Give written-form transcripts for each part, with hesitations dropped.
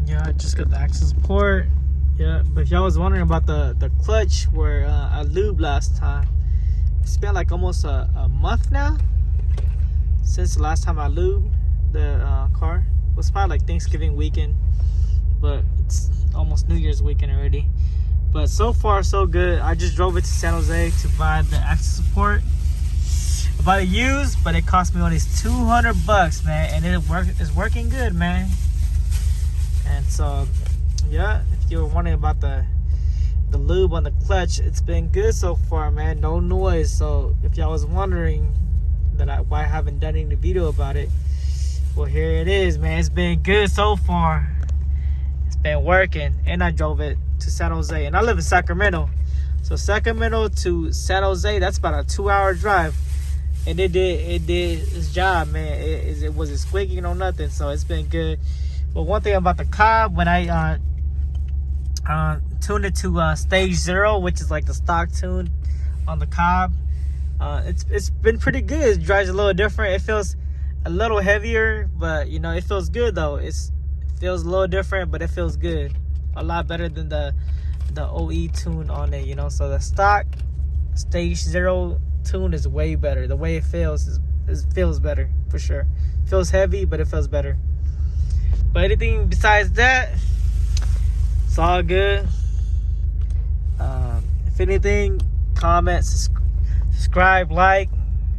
Yeah, I just got the access port. Yeah, but if y'all was wondering about the clutch where I lubed last time, it's been like almost a month now since the last time I lubed the car. It was probably like Thanksgiving weekend, but it's almost New Year's weekend already. But so far so good. I just drove it to San Jose to buy the access port. I bought it used, but it cost me only $200, man, and it's working good, man. And so, yeah, if you were wondering about the lube on the clutch, it's been good so far, man. No noise. So if y'all was wondering why I haven't done any video about it, well, here it is, man. It's been good so far. It's been working, and I drove it to San Jose, and I live in Sacramento. So Sacramento to San Jose, that's about a 2-hour drive, and it did its job, man. It wasn't squeaking or nothing, so it's been good. But one thing about the Cobb, when I tuned it to stage 0, which is like the stock tune on the Cobb, it's been pretty good. It drives a little different. It feels a little heavier, but you know, it feels good though. It feels a little different, but it feels good. A lot better than the OE tune on it, you know. So the stock stage 0 tune is way better. The way it feels feels better for sure. It feels heavy, but it feels better. But anything besides that, it's all good. If anything, comment, subscribe, like.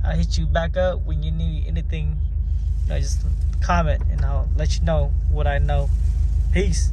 I'll hit you back up when you need anything. You know, just comment and I'll let you know what I know. Peace.